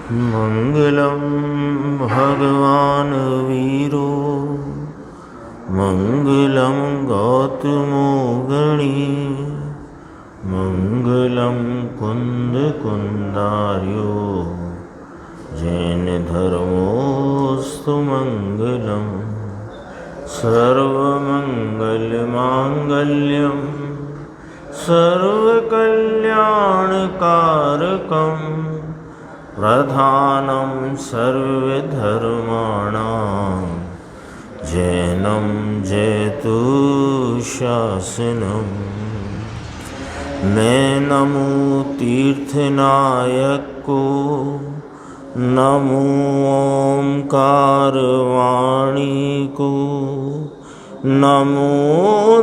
मंगलम भगवान वीरो मंगलम गौतमो गणी मंगलम कुंद कुंदार्यो जैन धर्मोस्तु मंगलम सर्वमंगल मांगल्यम सर्वकल्याणकारकं प्रधानं सर्वधर्माणां जैनं जयतु शासनम्। मैं नमो तीर्थनायक को, नमो ओंकार वाणी को, नमो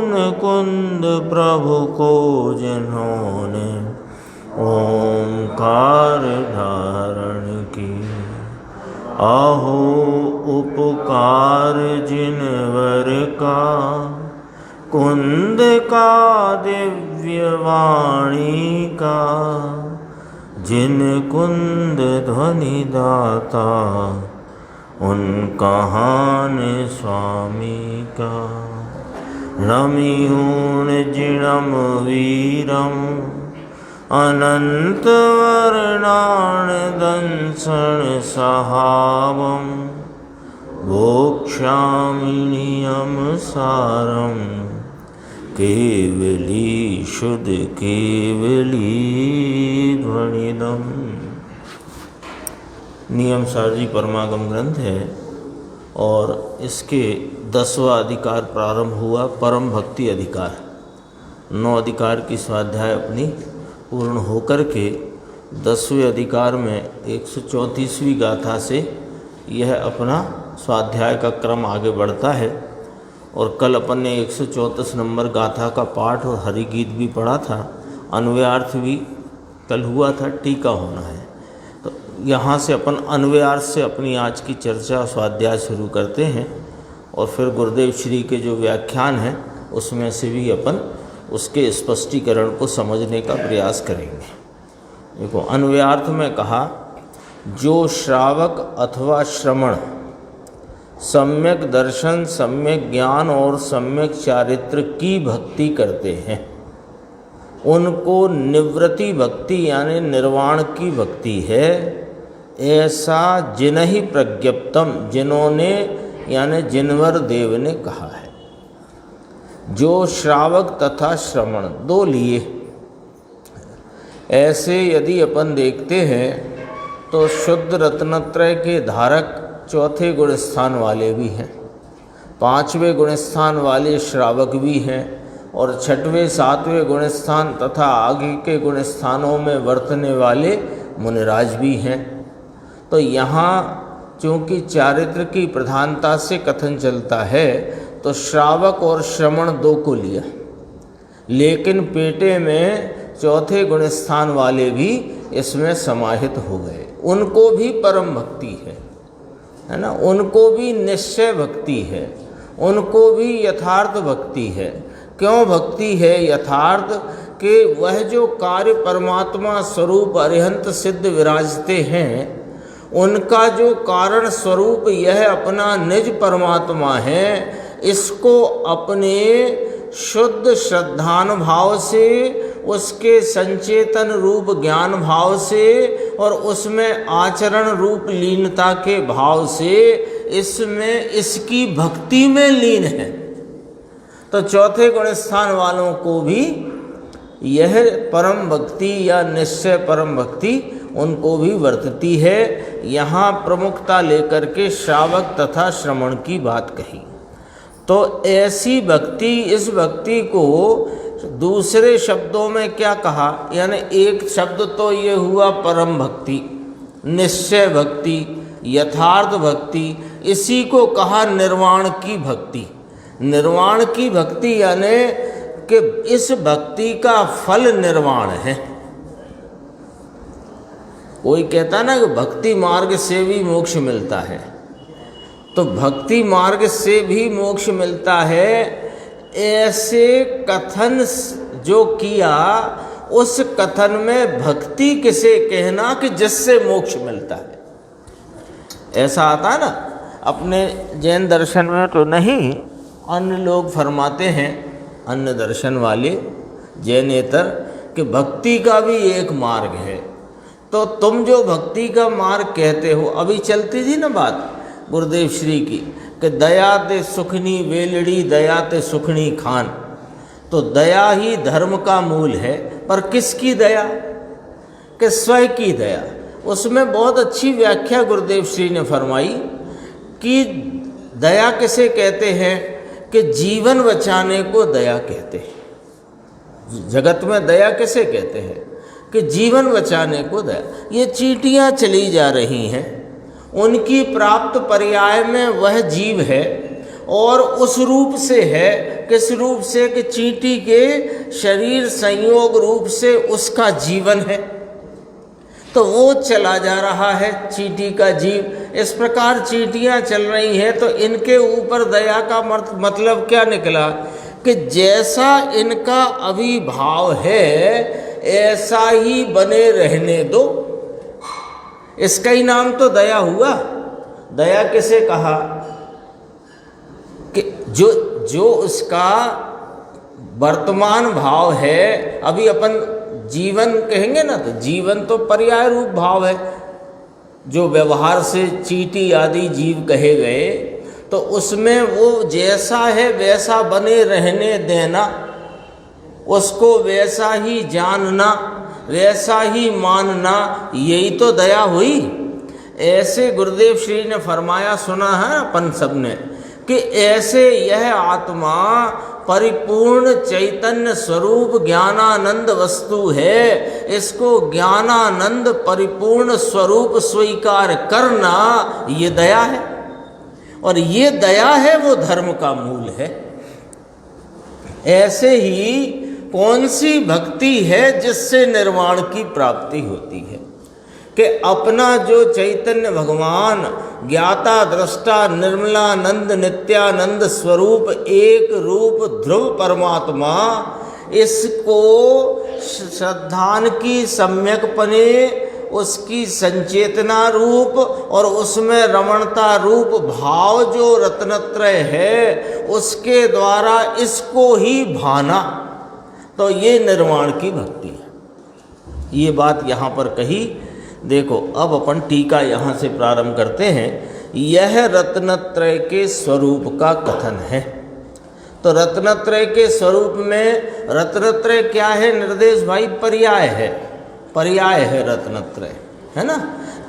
मुकुंद प्रभु को जिन्होंने ओंकार धारण की। अहो उपकार जिनवर का, कुंद का दिव्य वाणी का, जिन कुंद ध्वनि दाता उन कहान स्वामी का। रमियूण जिणम वीरम अनंत वर्णान दंसन सहावम भोक्ष्यामि नियम सारम केवली शुद्ध केवली ध्वनिदम। नियम सार जी परमागम ग्रंथ है और इसके 10वां अधिकार प्रारंभ हुआ परम भक्ति अधिकार। 9 अधिकार की स्वाध्याय अपनी पूर्ण होकर के 10वें अधिकार में 134वीं गाथा से यह अपना स्वाध्याय का क्रम आगे बढ़ता है। और कल अपन ने 134 नंबर गाथा का पाठ और हरिगीत भी पढ़ा था, अन्वयार्थ भी कल हुआ था, टीका होना है। तो यहाँ से अपन अन्वयार्थ से अपनी आज की चर्चा स्वाध्याय शुरू करते हैं और फिर गुरुदेव श्री के जो व्याख्यान हैं उसमें से भी अपन उसके स्पष्टीकरण को समझने का प्रयास करेंगे। देखो, अन्वयार्थ में कहा, जो श्रावक अथवा श्रवण सम्यक दर्शन, सम्यक ज्ञान और सम्यक चारित्र की भक्ति करते हैं, उनको निवृत्ति भक्ति यानी निर्वाण की भक्ति है। ऐसा जिनहि प्रज्ञप्तम, जिन्होंने यानी जिनवर देव ने कहा है। जो श्रावक तथा श्रवण दो लिए। ऐसे यदि अपन देखते हैं तो शुद्ध रत्नत्रय के धारक चौथे गुण स्थान वाले भी हैं, 5वें गुण स्थान वाले श्रावक भी हैं और 6वें 7वें गुण स्थान तथा आगे के गुण स्थानों में वर्तने वाले मुनिराज भी हैं। तो यहाँ चूँकि चारित्र की प्रधानता से कथन चलता है तो श्रावक और श्रवण दो को लिया, लेकिन पेटे में चौथे गुण स्थान वाले भी इसमें समाहित हो गए। उनको भी परम भक्ति है ना, उनको भी निश्चय भक्ति है, उनको भी यथार्थ भक्ति है। क्यों भक्ति है यथार्थ? कि वह जो कार्य परमात्मा स्वरूप अरिहंत सिद्ध विराजते हैं, उनका जो कारण स्वरूप यह अपना निज परमात्मा है, इसको अपने शुद्ध श्रद्धानुभाव से, उसके संचेतन रूप ज्ञान भाव से और उसमें आचरण रूप लीनता के भाव से इसमें इसकी भक्ति में लीन है। तो चौथे गुण स्थान वालों को भी यह परम भक्ति या निश्चय परम भक्ति उनको भी वर्तती है। यहाँ प्रमुखता लेकर के श्रावक तथा श्रवण की बात कही। तो ऐसी भक्ति, इस भक्ति को दूसरे शब्दों में क्या कहा? यानी एक शब्द तो ये हुआ परम भक्ति, निश्चय भक्ति, यथार्थ भक्ति, इसी को कहा निर्वाण की भक्ति। निर्वाण की भक्ति यानी कि इस भक्ति का फल निर्वाण है। कोई कहता ना कि भक्ति मार्ग से भी मोक्ष मिलता है, तो भक्ति मार्ग से भी मोक्ष मिलता है। ऐसे कथन जो किया उस कथन में भक्ति किसे कहना कि जिससे मोक्ष मिलता है। ऐसा आता है ना अपने जैन दर्शन में तो नहीं, अन्य लोग फरमाते हैं, अन्य दर्शन वाले जैनेतर, कि भक्ति का भी एक मार्ग है। तो तुम जो भक्ति का मार्ग कहते हो, अभी चलती थी ना बात गुरुदेव श्री की कि दया ते सुखनी वेलड़ी दया ते सुखनी खान। तो दया ही धर्म का मूल है, पर किसकी दया? कि स्वयं की दया। उसमें बहुत अच्छी व्याख्या गुरुदेव श्री ने फरमाई कि दया किसे कहते हैं कि जीवन बचाने को दया कहते हैं। जगत में दया किसे कहते हैं कि जीवन बचाने को दया। ये चींटियाँ चली जा रही हैं, उनकी प्राप्त पर्याय में वह जीव है, और उस रूप से है, किस रूप से कि चींटी के शरीर संयोग रूप से उसका जीवन है, तो वो चला जा रहा है चींटी का जीव। इस प्रकार चींटियाँ चल रही हैं, तो इनके ऊपर दया का मतलब क्या निकला कि जैसा इनका अभिभाव है ऐसा ही बने रहने दो। इसका ही नाम तो दया हुआ। दया किसे कहा कि जो उसका वर्तमान भाव है, अभी अपन जीवन कहेंगे ना, तो जीवन तो पर्याय रूप भाव है, जो व्यवहार से चींटी आदि जीव कहे गए, तो उसमें वो जैसा है वैसा बने रहने देना, उसको वैसा ही जानना, वैसा ही मानना, यही तो दया हुई। ऐसे गुरुदेव श्री ने फरमाया, सुना है अपन सबने, कि ऐसे यह आत्मा परिपूर्ण चैतन्य स्वरूप ज्ञानानंद वस्तु है, इसको ज्ञानानंद परिपूर्ण स्वरूप स्वीकार करना ये दया है, और ये दया है वो धर्म का मूल है। ऐसे ही कौन सी भक्ति है जिससे निर्वाण की प्राप्ति होती है कि अपना जो चैतन्य भगवान ज्ञाता दृष्टा निर्मलानंद नित्यानंद स्वरूप एक रूप ध्रुव परमात्मा, इसको श्रद्धान की सम्यकपने उसकी संचेतना रूप और उसमें रमणता रूप भाव जो रत्नत्रय है उसके द्वारा इसको ही भाना, तो ये निर्वाण की भक्ति है। ये बात यहाँ पर कही। देखो अब अपन टीका यहाँ से प्रारंभ करते हैं। यह रत्नत्रय के स्वरूप का कथन है। तो रत्नत्रय के स्वरूप में रत्नत्रय क्या है निर्देश भाई? पर्याय है, पर्याय है रत्नत्रय, है ना।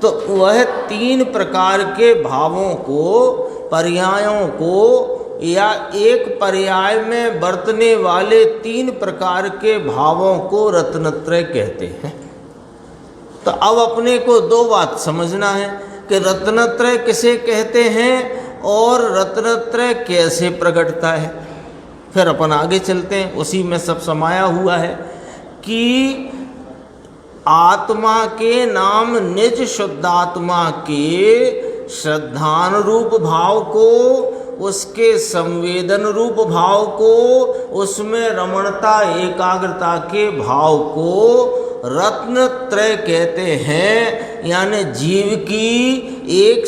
तो वह तीन प्रकार के भावों को, पर्यायों को, या एक पर्याय में बरतने वाले तीन प्रकार के भावों को रत्नत्रय कहते हैं। तो अब अपने को दो बात समझना है कि रत्नत्रय किसे कहते हैं और रत्नत्रय कैसे प्रकटता है। फिर अपन आगे चलते हैं, उसी में सब समाया हुआ है कि आत्मा के नाम निज शुद्धात्मा के श्रद्धानुरूप भाव को, उसके संवेदन रूप भाव को, उसमें रमणता एकाग्रता के भाव को रत्नत्रय कहते हैं। यानी जीव की एक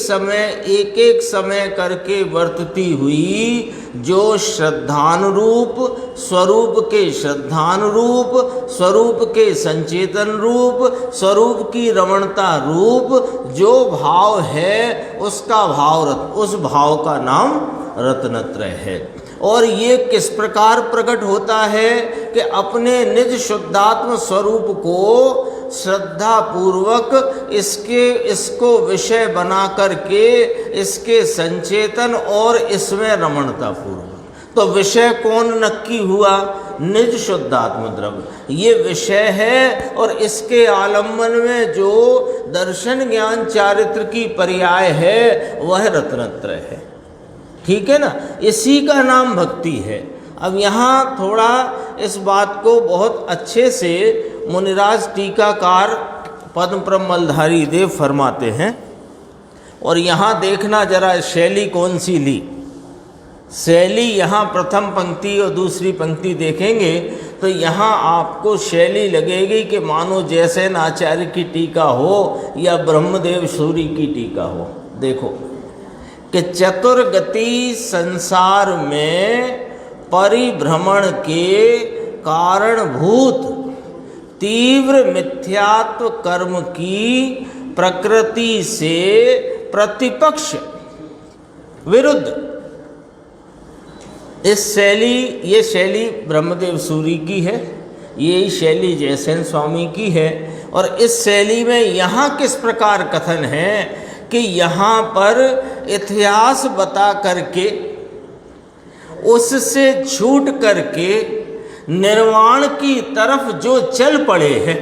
समय करके वर्तती हुई जो श्रद्धानुरूप, स्वरूप के श्रद्धानुरूप, स्वरूप के संचेतन रूप, स्वरूप की रमणता रूप जो भाव है उसका भाव उस भाव का नाम रत्नत्रय है। और ये किस प्रकार प्रकट होता है कि अपने निज शुद्धात्म स्वरूप को श्रद्धा पूर्वक इसको विषय बना करके इसके संचेतन और इसमें रमणता पूर्वक। तो विषय कौन नक्की हुआ? निज शुद्धात्म द्रव्य ये विषय है, और इसके आलम्बन में जो दर्शन ज्ञान चारित्र की पर्याय है वह रत्नत्रय है। ठीक है ना, इसी का नाम भक्ति है। अब यहाँ थोड़ा इस बात को बहुत अच्छे से मुनिराज टीकाकार पद्म मलधारी देव फरमाते हैं, और यहाँ देखना जरा शैली कौन सी ली। शैली यहाँ प्रथम पंक्ति और दूसरी पंक्ति देखेंगे तो यहाँ आपको शैली लगेगी कि मानो जैसे आचार्य की टीका हो या ब्रह्मदेव सूरी की टीका हो। देखो कि चतुर्गति संसार में परिभ्रमण के कारणभूत तीव्र मिथ्यात्व कर्म की प्रकृति से प्रतिपक्ष विरुद्ध, ये शैली ब्रह्मदेव सूरी की है, यही शैली जयसेन स्वामी की है। और इस शैली में यहाँ किस प्रकार कथन है कि यहाँ पर इतिहास बता करके उससे छूट करके निर्वाण की तरफ जो चल पड़े हैं,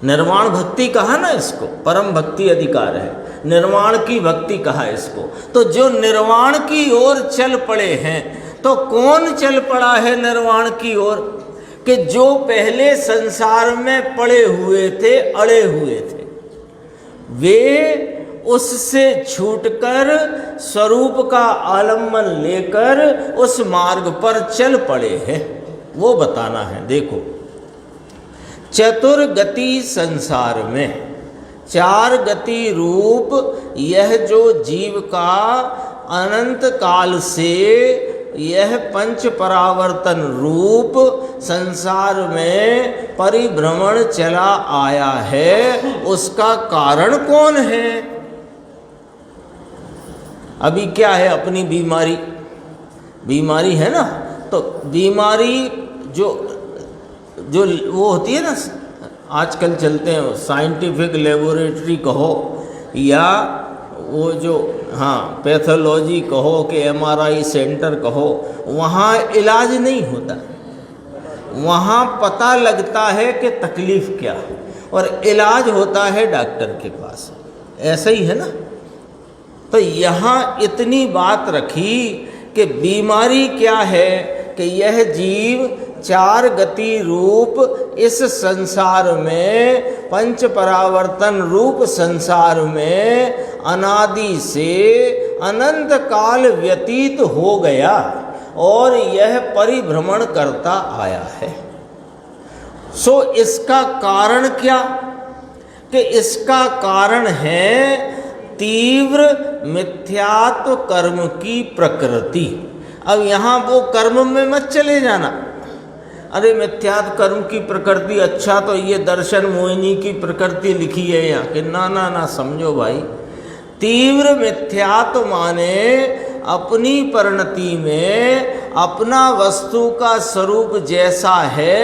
निर्वाण भक्ति कहा ना इसको, परम भक्ति अधिकार है, निर्वाण की भक्ति कहा इसको। तो जो निर्वाण की ओर चल पड़े हैं, तो कौन चल पड़ा है निर्वाण की ओर? कि जो पहले संसार में पड़े हुए थे, अड़े हुए थे, वे उससे छूटकर स्वरूप का आलम्बन लेकर उस मार्ग पर चल पड़े हैं, वो बताना है। देखो चतुर्गति संसार में चार गति रूप यह जो जीव का अनंत काल से यह पंच परावर्तन रूप संसार में परिभ्रमण चला आया है, उसका कारण कौन है? अभी क्या है अपनी बीमारी है ना, तो बीमारी जो वो होती है ना, आजकल चलते हैं साइंटिफिक लेबोरेटरी कहो या वो जो पैथोलॉजी कहो कि MRI सेंटर कहो, वहाँ इलाज नहीं होता, वहाँ पता लगता है कि तकलीफ़ क्या है और इलाज होता है डॉक्टर के पास। ऐसा ही है ना। तो यहाँ इतनी बात रखी कि बीमारी क्या है कि यह जीव चार गति रूप इस संसार में पंच परावर्तन रूप संसार में अनादि से अनंत काल व्यतीत हो गया और यह परिभ्रमण करता आया है। सो इसका कारण क्या? कि इसका कारण है तीव्र मिथ्यात्व कर्म की प्रकृति। अब यहाँ वो कर्म में मत चले जाना, अरे मिथ्यात्व कर्म की प्रकृति, अच्छा तो ये दर्शन मोहिनी की प्रकृति लिखी है यहाँ, कि ना समझो भाई, तीव्र मिथ्यात्व माने अपनी परिणति में अपना वस्तु का स्वरूप जैसा है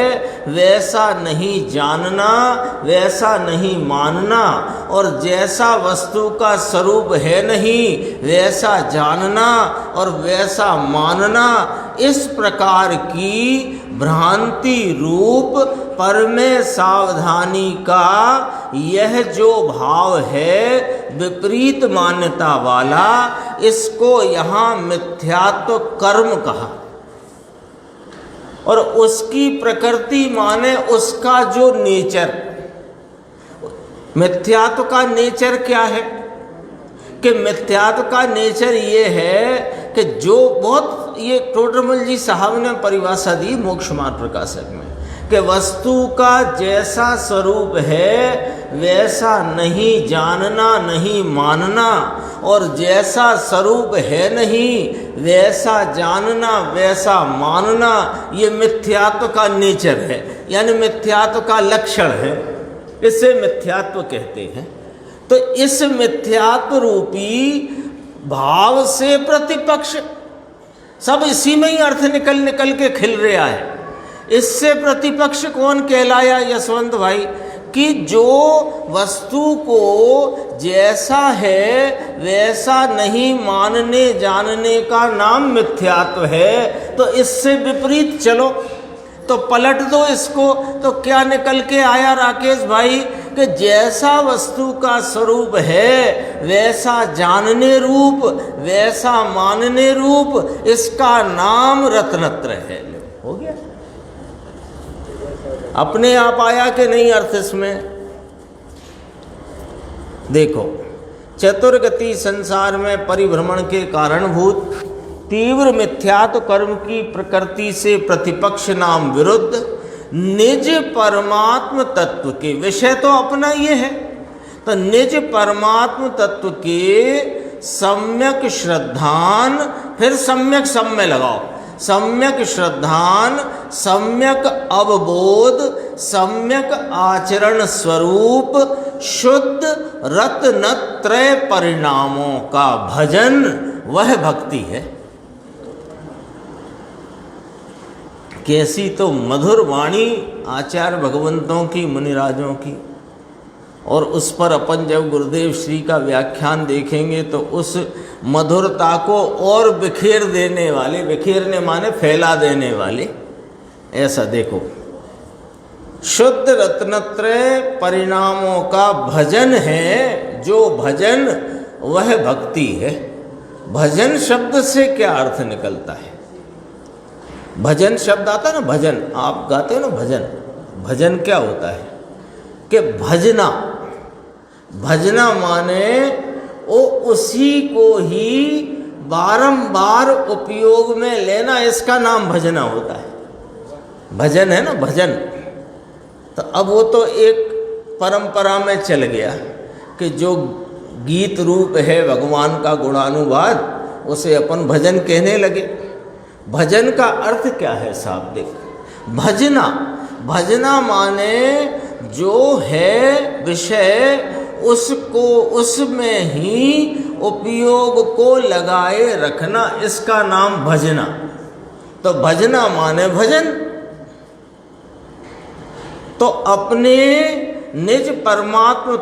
वैसा नहीं जानना, वैसा नहीं मानना, और जैसा वस्तु का स्वरूप है नहीं वैसा जानना और वैसा मानना, इस प्रकार की भ्रांति रूप पर में सावधानी का यह जो भाव है विपरीत मान्यता वाला, इसको यहाँ मिथ्यात्व कर्म कहा। और उसकी प्रकृति माने उसका जो नेचर, मिथ्यात्व का नेचर क्या है? कि मिथ्यात्व का नेचर ये है कि जो बहुत, ये टोडरमल जी साहब ने परिभाषा दी मोक्ष मार्ग प्रकाशक में, कि वस्तु का जैसा स्वरूप है वैसा नहीं जानना, नहीं मानना, और जैसा स्वरूप है नहीं वैसा जानना, वैसा मानना, ये मिथ्यात्व का नेचर है, यानी मिथ्यात्व का लक्षण है, इसे मिथ्यात्व कहते हैं। तो इस मिथ्यात्व रूपी भाव से प्रतिपक्ष, सब इसी में ही अर्थ निकल के खिल रहा है। इससे प्रतिपक्ष कौन कहलाया यशवंत भाई? कि जो वस्तु को जैसा है वैसा नहीं मानने जानने का नाम मिथ्यात्व है। तो इससे विपरीत चलो, तो पलट दो इसको, तो क्या निकल के आया राकेश भाई? कि जैसा वस्तु का स्वरूप है वैसा जानने रूप, वैसा मानने रूप, इसका नाम रत्नत्र है। हो गया, अपने आप आया कि नहीं अर्थ इसमें? देखो, चतुर्गति संसार में परिभ्रमण के कारणभूत तीव्र मिथ्यात्व कर्म की प्रकृति से प्रतिपक्ष नाम विरुद्ध निज परमात्म तत्व के, विषय तो अपना ये है, तो निज परमात्म तत्व के सम्यक श्रद्धान, फिर सम्यक सम्य लगाओ, सम्यक श्रद्धान, सम्यक अवबोध, सम्यक आचरण स्वरूप शुद्ध रत्नत्रय परिणामों का भजन वह भक्ति है। कैसी तो मधुर वाणी आचार्य भगवंतों की, मुनिराजों की। और उस पर अपन जब गुरुदेव श्री का व्याख्यान देखेंगे तो उस मधुरता को और बिखेर देने वाले, बिखेरने माने फैला देने वाले, ऐसा देखो, शुद्ध रत्नत्रय परिणामों का भजन है। जो भजन वह भक्ति है। भजन शब्द से क्या अर्थ निकलता है? भजन शब्द आता है ना, भजन, आप गाते हो ना भजन, भजन क्या होता है कि भजना, भजना माने वो उसी को ही बारंबार उपयोग में लेना, इसका नाम भजना होता है। भजन है ना, भजन। तो अब वो तो एक परंपरा में चल गया कि जो गीत रूप है भगवान का गुणानुवाद, उसे अपन भजन कहने लगे। भजन का अर्थ क्या है साहब? देखो, भजना, भजना माने जो है विषय उसको उसमें ही उपयोग को लगाए रखना, इसका नाम भजना। तो भजना माने भजन। तो अपने निज परमात्म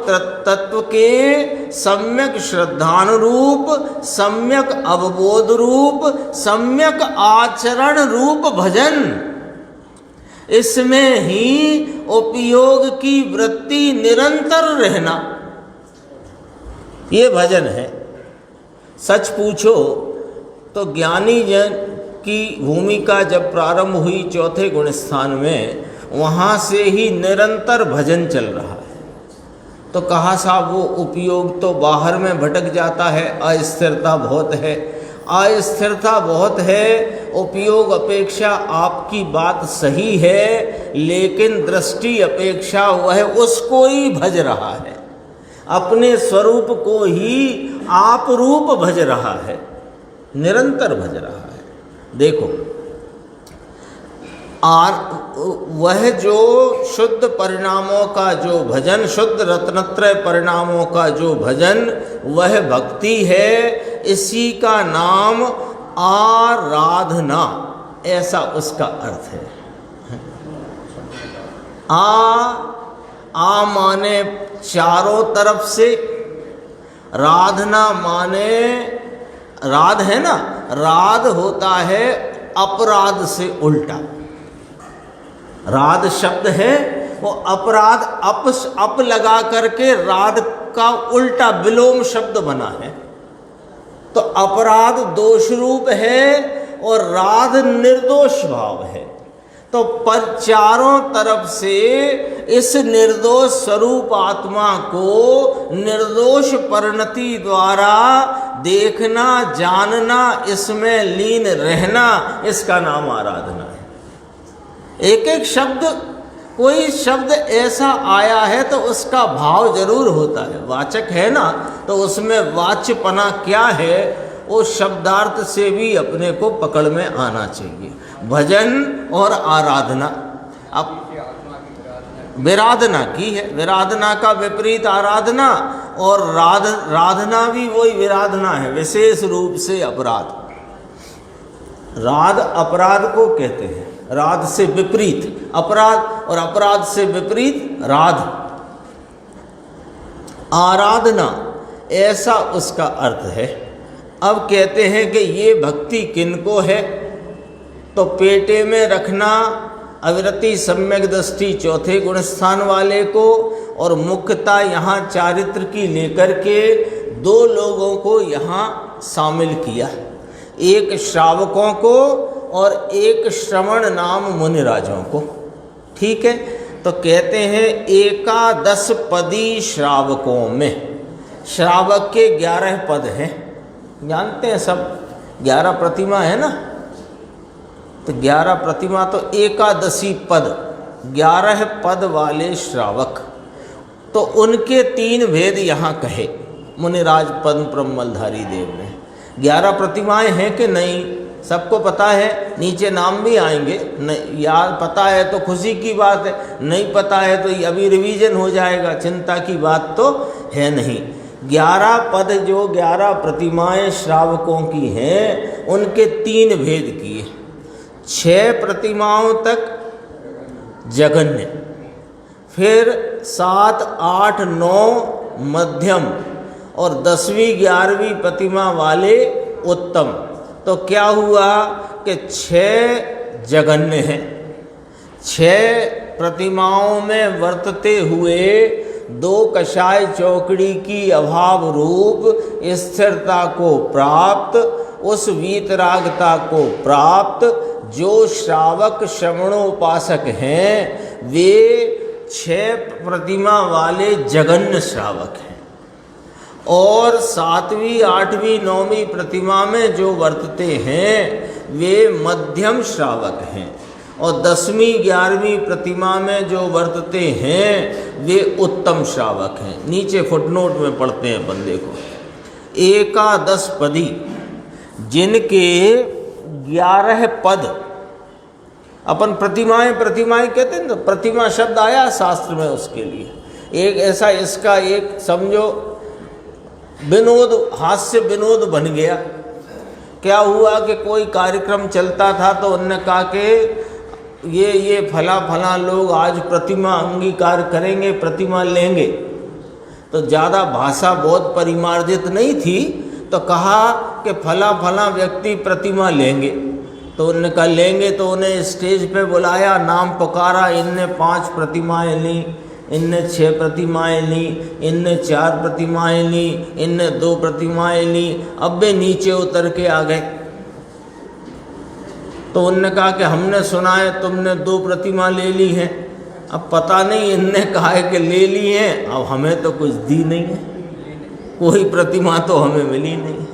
तत्व के सम्यक श्रद्धानुरूप, सम्यक अवबोध रूप, सम्यक आचरण रूप भजन, इसमें ही उपयोग की वृत्ति निरंतर रहना, ये भजन है। सच पूछो तो ज्ञानी जन की भूमिका जब प्रारंभ हुई चौथे गुण स्थान में, वहाँ से ही निरंतर भजन चल रहा है। तो कहा साहब वो उपयोग तो बाहर में भटक जाता है, अस्थिरता बहुत है, अस्थिरता बहुत है। उपयोग अपेक्षा आपकी बात सही है, लेकिन दृष्टि अपेक्षा वह उसको ही भज रहा है, अपने स्वरूप को ही आप रूप भज रहा है, निरंतर भज रहा है। देखो, वह जो शुद्ध परिणामों का जो भजन, शुद्ध रत्नत्रय परिणामों का जो भजन, वह भक्ति है। इसी का नाम आराधना, ऐसा उसका अर्थ है। आ माने चारों तरफ से, राधना माने, राध है ना, राध होता है अपराध से उल्टा। राध शब्द है वो अपराध, अप लगा करके राध का उल्टा विलोम शब्द बना है। तो अपराध दोष रूप है और राध निर्दोष भाव है। तो पर चारों तरफ से इस निर्दोष स्वरूप आत्मा को निर्दोष परिणति द्वारा देखना, जानना, इसमें लीन रहना, इसका नाम आराधना है। एक एक शब्द, कोई शब्द ऐसा आया है तो उसका भाव जरूर होता है, वाचक है ना, तो उसमें वाच्यपना क्या है वो शब्दार्थ से भी अपने को पकड़ में आना चाहिए। भजन और आराधना, अब विराधना की है, विराधना का विपरीत आराधना, और राधना भी वही विराधना है, विशेष रूप से अपराध। राध अपराध को कहते हैं, राध से विपरीत अपराध, और अपराध से विपरीत राध, आराधना, ऐसा उसका अर्थ है। अब कहते हैं कि ये भक्ति किनको है? तो पेटे में रखना अविरति सम्यक दृष्टि चौथे गुण स्थान वाले को, और मुख्यता यहाँ चारित्र की लेकर के दो लोगों को यहाँ शामिल किया, एक श्रावकों को और एक श्रवण नाम मुनिराजों को। ठीक है, तो कहते हैं एकादश पदी श्रावकों में, श्रावक के 11 पद हैं, जानते हैं सब, 11 प्रतिमा है ना, तो 11 प्रतिमा तो एकादशी पद, 11 पद वाले श्रावक, तो उनके 3 भेद यहाँ कहे मुनिराज पद्म प्रमलधारी देव ने। 11 प्रतिमाएं हैं कि नहीं सबको पता है, नीचे नाम भी आएंगे। नहीं यार पता है तो खुशी की बात है, नहीं पता है तो अभी रिवीजन हो जाएगा, चिंता की बात तो है नहीं। 11 पद जो 11 प्रतिमाएं श्रावकों की हैं उनके 3 भेद किए। 6 प्रतिमाओं तक जघन्य, फिर 7, 8, 9 मध्यम और 10वीं 11वीं प्रतिमा वाले उत्तम। तो क्या हुआ कि 6 जघन्य हैं। 6 प्रतिमाओं में वर्तते हुए 2 कषाय चौकड़ी की अभाव रूप स्थिरता को प्राप्त, उस वीतरागता को प्राप्त जो श्रावक श्रवणोपासक हैं वे 6 प्रतिमा वाले जघन्य श्रावक हैं। और 7वीं 8वीं 9वीं प्रतिमा में जो वर्तते हैं वे मध्यम श्रावक हैं, और 10वीं 11वीं प्रतिमा में जो वर्तते हैं वे उत्तम श्रावक हैं। नीचे फुटनोट में पढ़ते हैं बंदे को, एकादश पदी जिनके 11 पद, अपन प्रतिमाएं कहते हैं, तो प्रतिमा शब्द आया शास्त्र में उसके लिए। एक ऐसा इसका एक समझो विनोद, हास्य विनोद बन गया। क्या हुआ कि कोई कार्यक्रम चलता था तो उन्होंने कहा कि ये फला लोग आज प्रतिमा अंगीकार करेंगे, प्रतिमा लेंगे। तो ज़्यादा भाषा बहुत परिमार्जित नहीं थी, तो कहा कि फला व्यक्ति प्रतिमा लेंगे। तो उन्होंने कहा लेंगे, तो उन्हें स्टेज पे बुलाया, नाम पुकारा, इनने 5 प्रतिमाएं ली, इनने 6 प्रतिमाएं ली, इनने 4 प्रतिमाएं ली, इनने 2 प्रतिमाएं ली। अब वे नीचे उतर के आ गए। तो उनने कहा कि हमने सुना है तुमने 2 प्रतिमा ले ली हैं। अब पता नहीं इनने कहा है कि ले ली हैं, अब हमें तो कुछ दी नहीं है, कोई प्रतिमा तो हमें मिली नहीं है।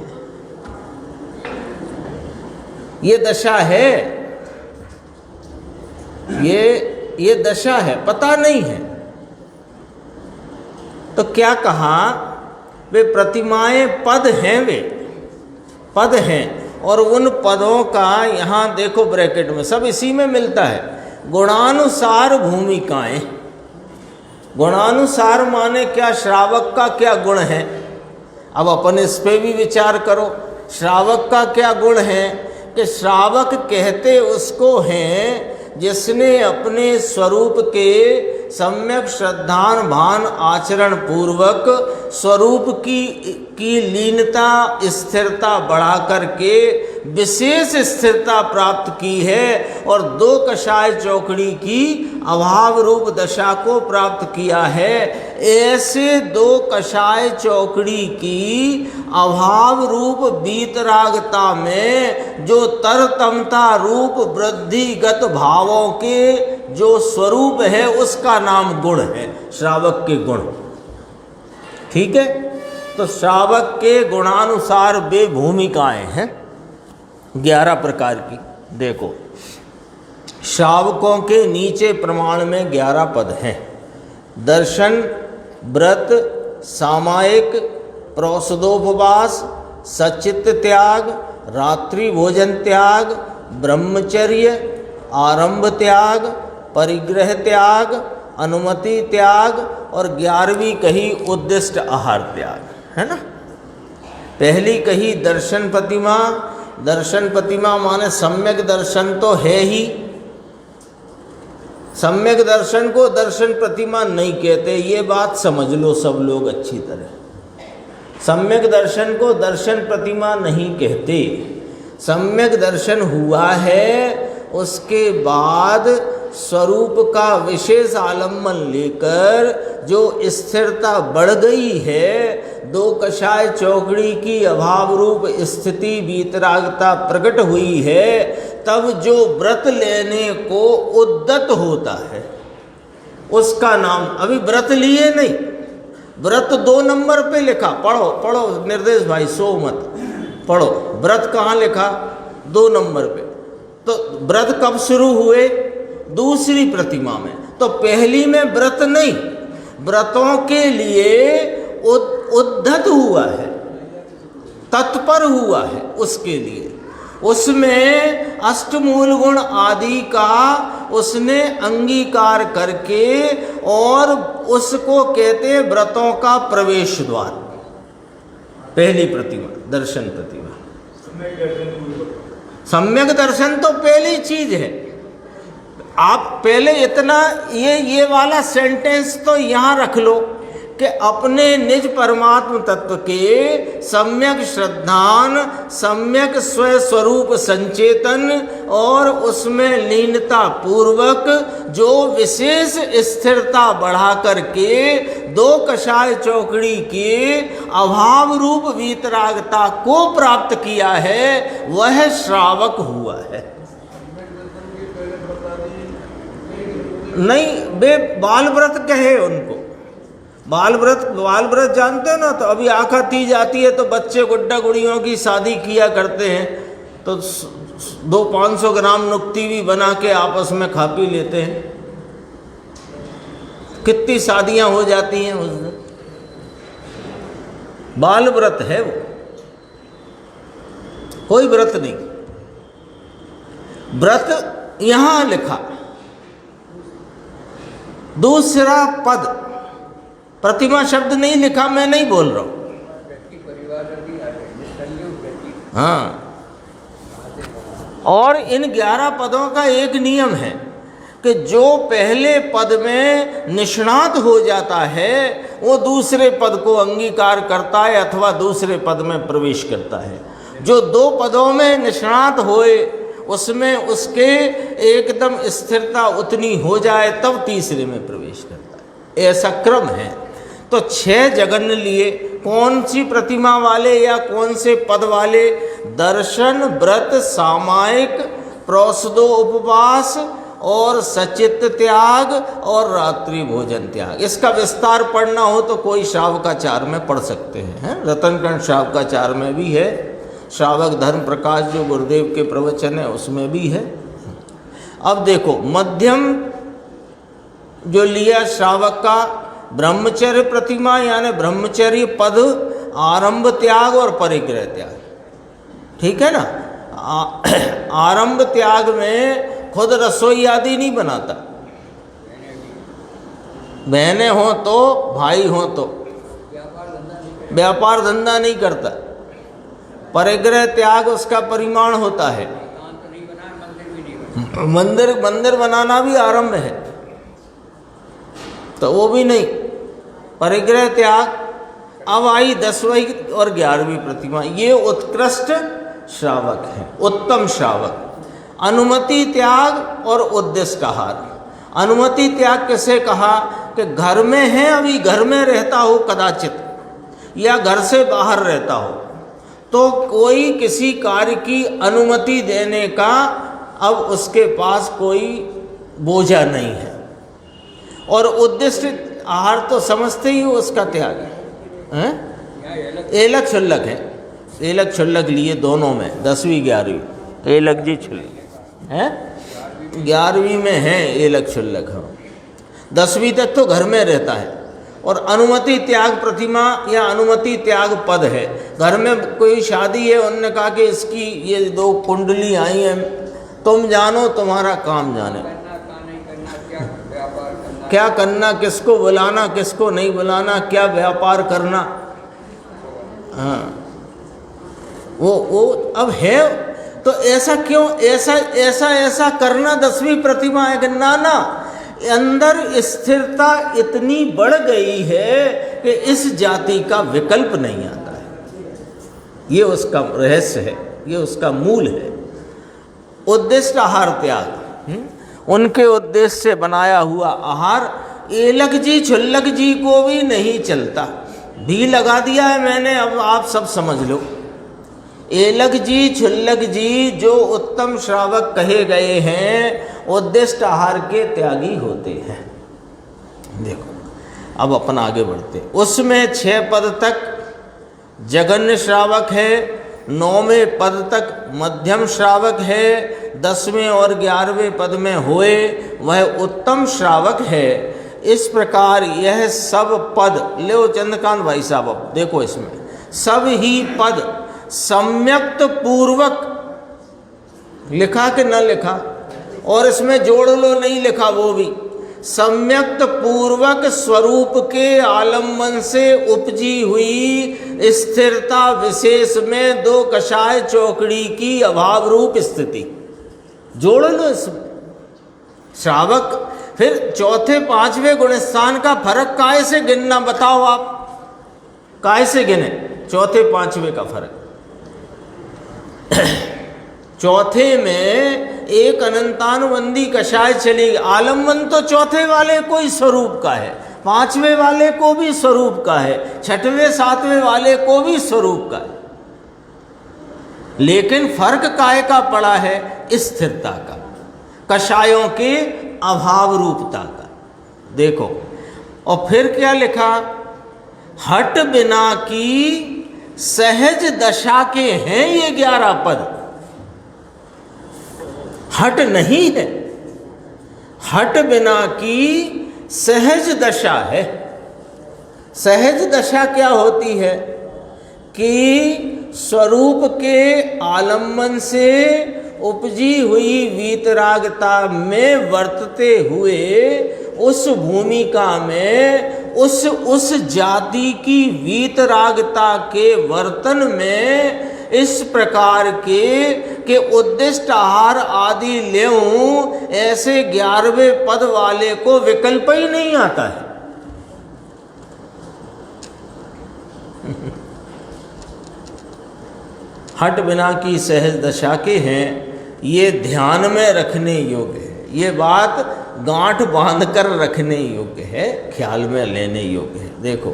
ये दशा है, ये दशा है, पता नहीं है। तो क्या कहा, वे प्रतिमाएं पद हैं, वे पद हैं, और उन पदों का यहाँ देखो ब्रैकेट में सब इसी में मिलता है, गुणानुसार भूमिकाएं। गुणानुसार माने क्या, श्रावक का क्या गुण है। अब अपन इस पे भी विचार करो, श्रावक का क्या गुण है कि श्रावक कहते उसको हैं जिसने अपने स्वरूप के सम्यक श्रद्धान भान आचरण पूर्वक स्वरूप की लीनता स्थिरता बढ़ा करके विशेष स्थिरता प्राप्त की है, और 2 कषाय चौकड़ी की अभाव रूप दशा को प्राप्त किया है। ऐसे 2 कषाय चौकड़ी की अभाव रूप वीतरागता में जो तरतमता रूप वृद्धिगत भावों के जो स्वरूप है उसका नाम गुण है, श्रावक के गुण। ठीक है, तो श्रावक के गुणानुसार वे भूमिकाएं हैं 11 प्रकार की। देखो, श्रावकों के नीचे प्रमाण में 11 पद हैं। दर्शन, व्रत, सामायिक, प्रोसदोपवास, सचित्त त्याग, रात्रि भोजन त्याग, ब्रह्मचर्य, आरंभ त्याग, परिग्रह त्याग, अनुमति त्याग, और 11वीं कही उद्दिष्ट आहार त्याग, है ना। पहली कही दर्शन प्रतिमा। दर्शन प्रतिमा माने सम्यक दर्शन तो है ही, सम्यक दर्शन को दर्शन प्रतिमा नहीं कहते, ये बात समझ लो सब लोग अच्छी तरह। सम्यक दर्शन को दर्शन प्रतिमा नहीं कहते। सम्यक दर्शन हुआ है, उसके बाद स्वरूप का विशेष आलम्बन लेकर जो स्थिरता बढ़ गई है, 2 कषाय चौकड़ी की अभाव रूप स्थिति वीतरागता प्रकट हुई है, तब जो व्रत लेने को उद्यत होता है उसका नाम, अभी व्रत लिए नहीं, व्रत 2 नंबर पे लिखा, पढ़ो निर्देश भाई, सो मत पढ़ो, व्रत कहाँ लिखा? 2 नंबर पे। तो व्रत कब शुरू हुए? दूसरी प्रतिमा में। तो पहली में व्रत नहीं, व्रतों के लिए उद्धत हुआ है, तत्पर हुआ है उसके लिए। उसमें अष्टमूल गुण आदि का उसने अंगीकार करके, और उसको कहते हैं व्रतों का प्रवेश द्वार। पहली प्रतिमा, दर्शन प्रतिमा। सम्यक दर्शन तो पहली चीज है। आप पहले इतना ये वाला सेंटेंस तो यहाँ रख लो कि अपने निज परमात्म तत्व के सम्यक श्रद्धान, सम्यक स्वस्वरूप संचेतन और उसमें लीनता पूर्वक जो विशेष स्थिरता बढ़ा करके 2 कषाय चौकड़ी के अभाव रूप वीतरागता को प्राप्त किया है, वह श्रावक हुआ है। नहीं, वे बाल व्रत कहे उनको। बाल व्रत जानते हो ना? तो अभी आखा तीज आती है तो बच्चे गुड्डा गुड़ियों की शादी किया करते हैं, तो 200-500 ग्राम नुक्ती भी बना के आपस में खा पी लेते हैं। कितनी शादियां हो जाती हैं उस दिन। बाल व्रत है वो, कोई व्रत नहीं। व्रत यहां लिखा, दूसरा पद, प्रतिमा शब्द नहीं लिखा, मैं नहीं बोल रहा हूं। हाँ, और इन 11 पदों का एक नियम है कि जो पहले पद में निष्णात हो जाता है वो दूसरे पद को अंगीकार करता है अथवा दूसरे पद में प्रवेश करता है। जो 2 पदों में निष्णात होए उसमें उसके एकदम स्थिरता उतनी हो जाए तब तीसरे में प्रवेश करता है। ऐसा क्रम है। तो 6 जगन लिए, कौन सी प्रतिमा वाले या कौन से पद वाले? दर्शन, व्रत, सामायिक, प्रोसदो उपवास और सचित त्याग और रात्रि भोजन त्याग। इसका विस्तार पढ़ना हो तो कोई श्रावकाचार में पढ़ सकते हैं, रतनकंठ श्रावकाचार में भी है, श्रावक धर्म प्रकाश जो गुरुदेव के प्रवचन है उसमें भी है। अब देखो, मध्यम जो लिया श्रावक का, ब्रह्मचर्य प्रतिमा यानी ब्रह्मचर्य पद, आरंभ त्याग और परिग्रह त्याग। ठीक है ना? आरंभ त्याग में खुद रसोई आदि नहीं बनाता, बहनें हो तो, भाई हो तो, व्यापार धंधा नहीं करता। परिग्रह त्याग उसका परिमाण होता है। मंदिर बनाना भी आरंभ है, तो वो भी नहीं। परिग्रह त्याग। अब आई 10वीं और 11वीं प्रतिमा, ये उत्कृष्ट श्रावक है, उत्तम श्रावक। अनुमति त्याग और उद्देश्य आहार। अनुमति त्याग किसे कहा? कि घर में है, अभी घर में रहता हो कदाचित, या घर से बाहर रहता हो, तो कोई किसी कार्य की अनुमति देने का अब उसके पास कोई बोझा नहीं है। और उद्दिष्ट आहार तो समझते ही हो, उसका त्याग है। एलक क्षुल्लक है, एलक क्षुल्लक लिए दोनों में, 10वीं 11वीं। एलक जी क्षुल्लक है, 11वीं में है एलक क्षुल्लक। हाँ, 10वीं तक तो घर में रहता है। और अनुमति त्याग प्रतिमा या अनुमति त्याग पद है। घर में कोई शादी है, उन्होंने कहा कि इसकी ये 2 कुंडली आई हैं, तुम जानो, तुम्हारा काम जाने। क्या करना, किसको बुलाना, किसको नहीं बुलाना, क्या व्यापार करना। हाँ, वो अब है। तो ऐसा क्यों, ऐसा करना 10वीं प्रतिमा है कि नाना अंदर स्थिरता इतनी बढ़ गई है कि इस जाति का विकल्प नहीं आता है। ये उसका रहस्य है, ये उसका मूल है। उद्देश्य आहार त्याग, उनके उद्देश्य से बनाया हुआ आहार एलक जी क्षुल्लक जी को भी नहीं चलता। भी लगा दिया है मैंने, अब आप सब समझ लो। एलक जी क्षुल्लक जी जो उत्तम श्रावक कहे गए हैं, उद्दिष्ट आहार के त्यागी होते हैं। देखो, अब अपन आगे बढ़ते। उसमें 6 पद तक जगन्य श्रावक है, 9वें पद तक मध्यम श्रावक है, 10वें और 11वें पद में होए वह उत्तम श्रावक है। इस प्रकार यह सब पद, ले चंद्रकांत भाई साहब अब देखो, इसमें सब ही पद सम्यक्त पूर्वक लिखा कि न लिखा, और इसमें जोड़ लो नहीं लिखा वो भी, सम्यक्त पूर्वक स्वरूप के आलम्बन से उपजी हुई स्थिरता विशेष में दो कषाय चौकड़ी की अभाव रूप स्थिति, जोड़ लो इसमें श्रावक। फिर चौथे पांचवें गुणस्थान का फर्क काहे से गिनना, बताओ आप काहे से गिने चौथे पांचवें का फर्क? चौथे में एक अनंतानुबंधी कषाय चली, आलम्बन तो चौथे वाले को ही स्वरूप का है, पांचवें वाले को भी स्वरूप का है, छठवें सातवें वाले को भी स्वरूप का है, लेकिन फर्क काहे का पड़ा है? स्थिरता का, कषायों के अभाव रूपता का। देखो और फिर क्या लिखा, हट बिना की सहज दशा के हैं ये 11 पद, हट नहीं है, हट बिना की सहज दशा है। सहज दशा क्या होती है कि स्वरूप के आलम्बन से उपजी हुई वीतरागता में वर्तते हुए उस भूमिका में उस जाति की वीतरागता के वर्तन में इस प्रकार के उद्दिष्ट आहार आदि लेऊं, ऐसे 11वें पद वाले को विकल्प ही नहीं आता है। हट बिना की सहज दशा के हैं, ये ध्यान में रखने योग्य है, ये बात गांठ बांधकर रखने योग्य है, ख्याल में लेने योग्य है। देखो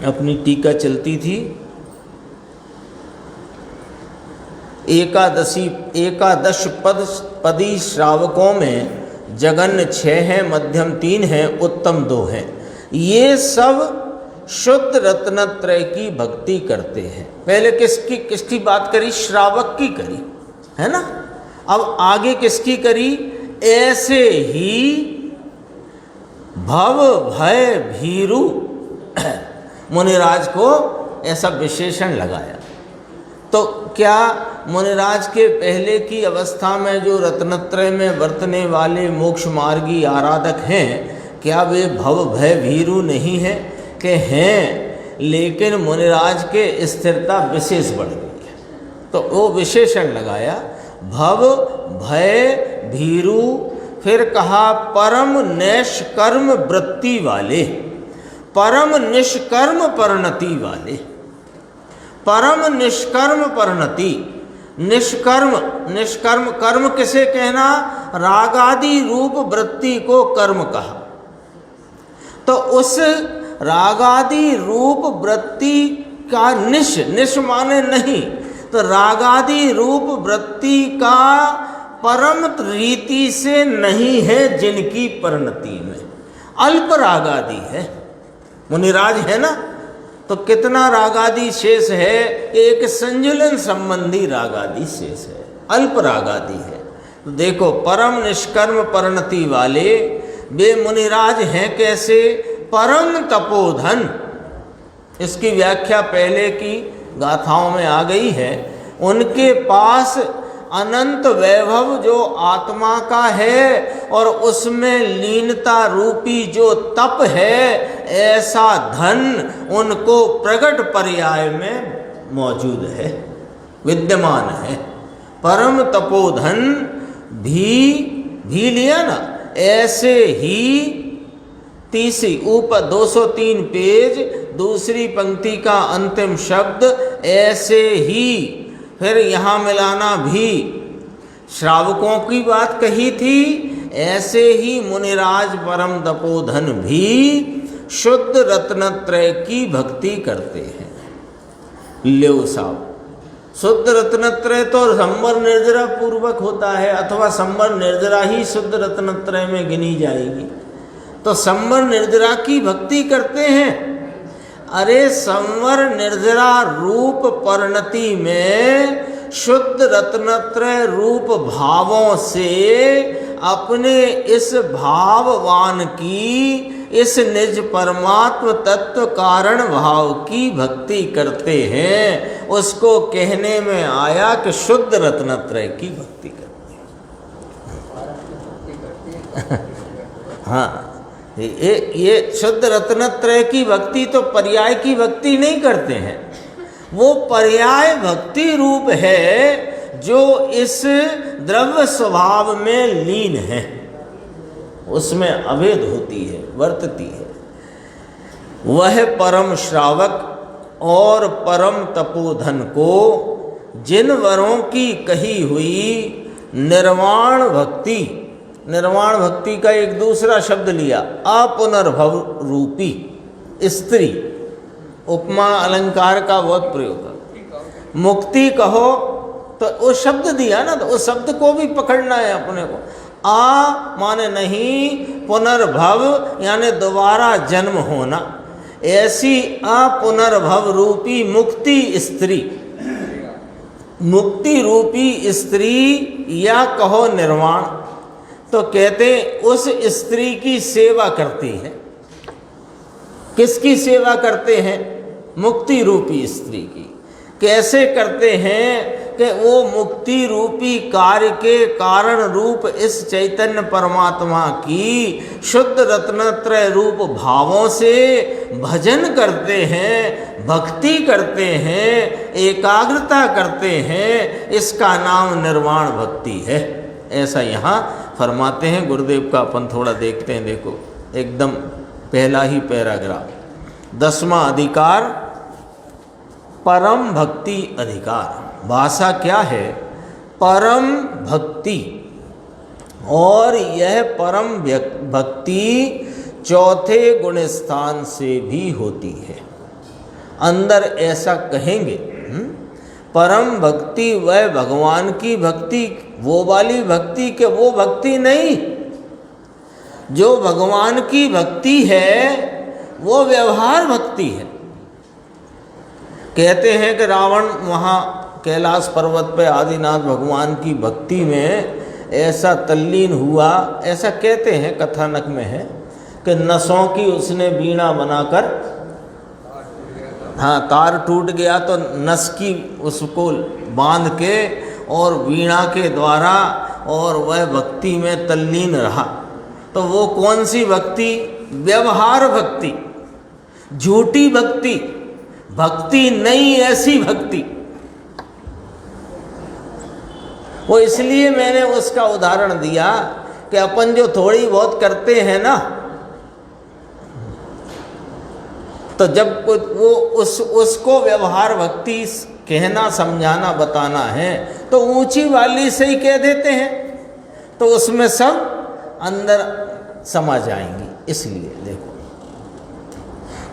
अपनी टीका चलती थी, एकादश पदी श्रावकों में जगन्य 6 हैं, मध्यम 3 हैं, उत्तम 2 हैं। ये सब शुद्ध रत्नत्रय की भक्ति करते हैं। पहले किसकी बात करी? श्रावक की करी, है ना। अब आगे किसकी करी? ऐसे ही भव भय भीरु मुनिराज को ऐसा विशेषण लगाया। तो क्या मुनिराज के पहले की अवस्था में जो रत्नत्रय में वर्तने वाले मोक्ष मार्गी आराधक हैं, क्या वे भव भय भीरु नहीं हैं? के हैं, लेकिन मुनिराज के स्थिरता विशेष बढ़ गई है, तो वो विशेषण लगाया भव भय भीरु। फिर कहा परम निष्कर्म वृत्ति वाले, परम निष्कर्म परिणति वाले, परम निष्कर्म परिणति। निष्कर्म कर्म किसे कहना? रागादि रूप वृत्ति को कर्म कहा। तो उस रागादि रूप वृत्ति का निश माने नहीं, तो रागादि रूप वृत्ति का परम रीति से नहीं है जिनकी परिणति में अल्प रागादि है। मुनिराज है ना, तो कितना रागादि शेष है? एक संजुलन संबंधी रागादि शेष है, अल्प रागादि है। तो देखो परम निष्कर्म परिणति वाले वे मुनिराज हैं कैसे? परम तपोधन। इसकी व्याख्या पहले की गाथाओं में आ गई है। उनके पास अनंत वैभव जो आत्मा का है और उसमें लीनता रूपी जो तप है, ऐसा धन उनको प्रगट पर्याय में मौजूद है, विद्यमान है। परम तपोधन भी लिया ना, ऐसे ही तीसरी ऊपर 203 पेज दूसरी पंक्ति का अंतिम शब्द ऐसे ही, फिर यहाँ मिलाना भी। श्रावकों की बात कही थी, ऐसे ही मुनिराज परम तपोधन भी शुद्ध रत्नत्रय की भक्ति करते हैं। लो साहब, शुद्ध रत्नत्रय तो संवर निर्जरा पूर्वक होता है, अथवा संवर निर्जरा ही शुद्ध रत्नत्रय में गिनी जाएगी। तो संवर निर्जरा की भक्ति करते हैं। अरे संवर निर्जरा रूप परिणति में शुद्ध रत्नत्रय रूप भावों से अपने इस भाववान की, इस निज परमात्म तत्व कारण भाव की भक्ति करते हैं। उसको कहने में आया कि शुद्ध रत्नत्रय की भक्ति करते हैं। हाँ, ये शुद्ध रत्नत्रय की भक्ति तो पर्याय की भक्ति नहीं करते हैं, वो पर्याय भक्ति रूप है जो इस द्रव्य स्वभाव में लीन है, उसमें अभेद होती है, वर्तती है। वह परम श्रावक और परम तपोधन को जिन वरों की कही हुई निर्वाण भक्ति, निर्वाण भक्ति का एक दूसरा शब्द लिया, अपुनर्भव रूपी स्त्री, उपमा अलंकार का बहुत प्रयोग है। मुक्ति कहो तो वो शब्द दिया ना, तो उस शब्द को भी पकड़ना है अपने को। आ माने नहीं, पुनर्भव यानी दोबारा जन्म होना, ऐसी अपुनर्भव रूपी मुक्ति स्त्री, मुक्ति रूपी स्त्री या कहो निर्वाण, तो कहते उस स्त्री की सेवा करती है। किसकी सेवा करते हैं? मुक्ति रूपी स्त्री की। कैसे करते हैं कि वो मुक्ति रूपी कार्य के कारण रूप इस चैतन्य परमात्मा की शुद्ध रत्नत्रय रूप भावों से भजन करते हैं, भक्ति करते हैं, एकाग्रता करते हैं। इसका नाम निर्वाण भक्ति है, ऐसा यहाँ फरमाते हैं गुरुदेव का। अपन थोड़ा देखते हैं, देखो एकदम पहला ही पैराग्राफ, 10वां अधिकार, परम भक्ति अधिकार। भाषा क्या है? परम भक्ति। और यह परम भक्ति चौथे गुण स्थान से भी होती है। अंदर ऐसा कहेंगे, परम भक्ति वह भगवान की भक्ति, वो वाली भक्ति के वो भक्ति नहीं। जो भगवान की भक्ति है वो व्यवहार भक्ति है। कहते हैं कि रावण वहाँ कैलाश पर्वत पे आदिनाथ भगवान की भक्ति में ऐसा तल्लीन हुआ, ऐसा कहते हैं, कथानक में है कि नसों की उसने वीणा बनाकर, हाँ तार टूट गया तो नस की उसको बांध के और वीणा के द्वारा और वह भक्ति में तल्लीन रहा। तो वो कौन सी भक्ति? व्यवहार भक्ति, झूठी भक्ति, भक्ति नहीं ऐसी भक्ति। वो इसलिए मैंने उसका उदाहरण दिया कि अपन जो थोड़ी बहुत करते हैं ना, तो जब वो उसको व्यवहार भक्ति कहना, समझाना, बताना है तो ऊंची वाली से ही कह देते हैं, तो उसमें सब अंदर समा जाएंगी। इसलिए देखो,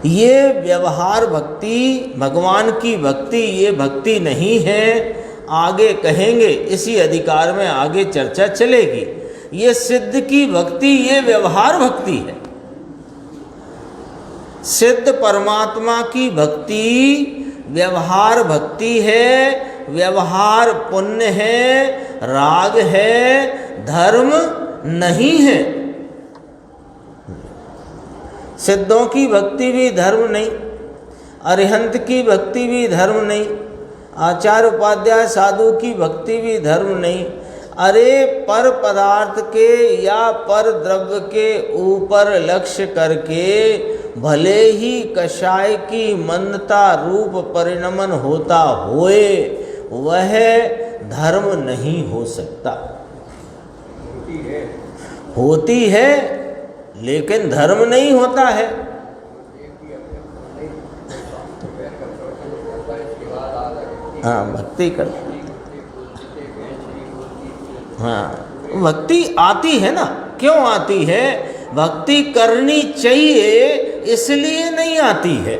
ये व्यवहार भक्ति, भगवान की भक्ति, ये भक्ति नहीं है। आगे कहेंगे, इसी अधिकार में आगे चर्चा चलेगी। ये सिद्ध की भक्ति, ये व्यवहार भक्ति है। सिद्ध परमात्मा की भक्ति व्यवहार भक्ति है। व्यवहार पुण्य है, राग है, धर्म नहीं है। सिद्धों की भक्ति भी धर्म नहीं, अरिहंत की भक्ति भी धर्म नहीं, आचार्य उपाध्याय साधु की भक्ति भी धर्म नहीं। अरे पर पदार्थ के या पर द्रव्य के ऊपर लक्ष्य करके भले ही कषाय की मंदता रूप परिणमन होता होए, वह धर्म नहीं हो सकता। होती है लेकिन धर्म नहीं होता है। हाँ, भक्ति कर, हाँ भक्ति आती है ना। क्यों आती है? भक्ति करनी चाहिए इसलिए नहीं आती है।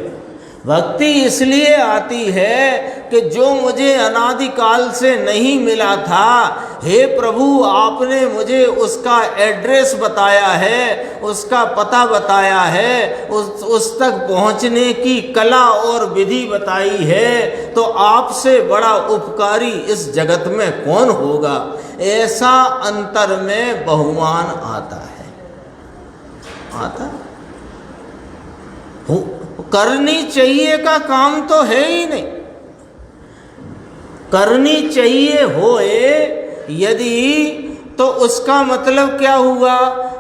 भक्ति इसलिए आती है कि जो मुझे अनादिकाल से नहीं मिला था, हे प्रभु आपने मुझे उसका एड्रेस बताया है, उसका पता बताया है, उस तक पहुंचने की कला और विधि बताई है, तो आपसे बड़ा उपकारी इस जगत में कौन होगा। ऐसा अंतर में बहुमान आता है, आता हो। करनी चाहिए का काम तो है ही नहीं। करनी चाहिए होए यदि, तो उसका मतलब क्या हुआ,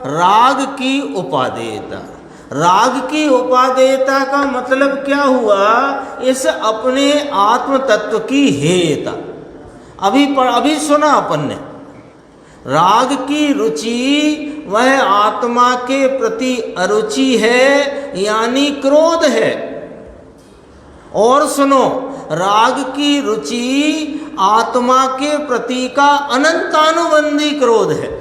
राग की उपादेयता। राग की उपादेयता का मतलब क्या हुआ, इस अपने आत्म तत्व की हेयता। अभी सुना अपन ने, राग की रुचि वह आत्मा के प्रति अरुचि है, यानी क्रोध है। और सुनो, राग की रुचि आत्मा के प्रति का अनंतानुबंधी क्रोध है।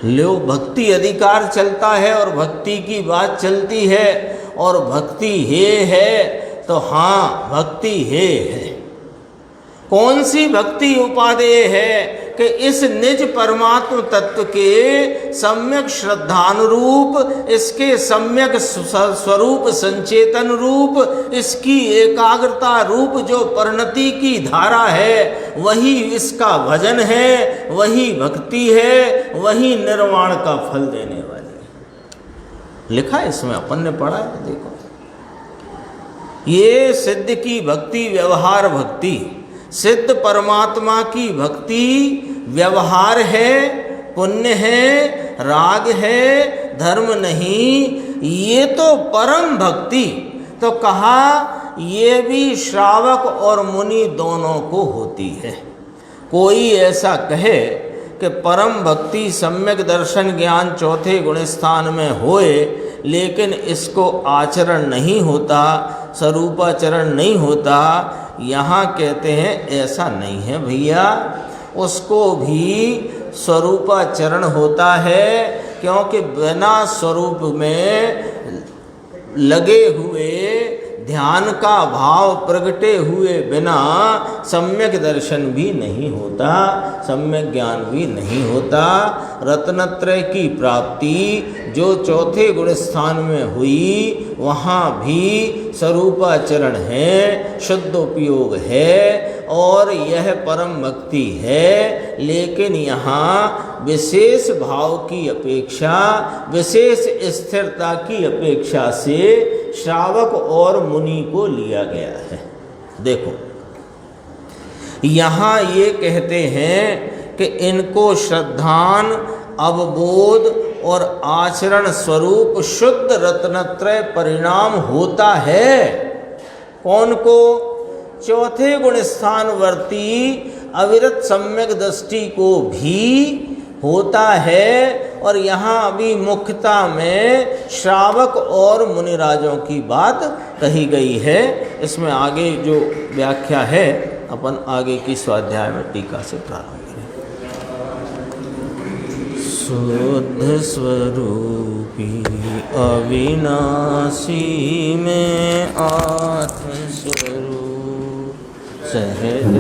लो, भक्ति अधिकार चलता है और भक्ति की बात चलती है, और भक्ति है तो हाँ भक्ति है। कौन सी भक्ति उपादेय है कि इस निज परमात्म तत्व के सम्यक श्रद्धानुरूप, इसके सम्यक स्वरूप संचेतन रूप, इसकी एकाग्रता रूप जो परिणति की धारा है, वही इसका भजन है, वही भक्ति है, वही निर्वाण का फल देने वाली है। लिखा है इसमें, अपन ने पढ़ा है, देखो। ये सिद्ध की भक्ति व्यवहार भक्ति, सिद्ध परमात्मा की भक्ति व्यवहार है, पुण्य है, राग है, धर्म नहीं, ये तो परम भक्ति। तो कहा ये भी श्रावक और मुनि दोनों को होती है। कोई ऐसा कहे कि परम भक्ति सम्यक दर्शन ज्ञान चौथे गुण स्थान में होए, लेकिन इसको आचरण नहीं होता, स्वरूपाचरण नहीं होता, यहाँ कहते हैं ऐसा नहीं है भैया, उसको भी स्वरूपाचरण होता है, क्योंकि बिना स्वरूप में लगे हुए ध्यान का भाव प्रगटे हुए बिना सम्यक दर्शन भी नहीं होता, सम्यक ज्ञान भी नहीं होता। रत्नत्रय की प्राप्ति जो चौथे गुण स्थान में हुई, वहाँ भी स्वरूपाचरण है, शुद्ध उपयोग है, और यह परम भक्ति है। लेकिन यहाँ विशेष भाव की अपेक्षा, विशेष स्थिरता की अपेक्षा से श्रावक और मुनि को लिया गया है। देखो, यहाँ ये कहते हैं कि इनको श्रद्धान, अवबोध और आचरण स्वरूप शुद्ध रत्नत्रय परिणाम होता है। कौन को? चौथे गुण स्थानवर्ती अविरत सम्यक दृष्टि को भी होता है। और यहाँ अभी मुख्यता में श्रावक और मुनिराजों की बात कही गई है। इसमें आगे जो व्याख्या है अपन आगे की स्वाध्याय में टीका से प्रारंभ करें। शुद्ध स्वरूपी अविनाशी में आत्मस्वरूप सहज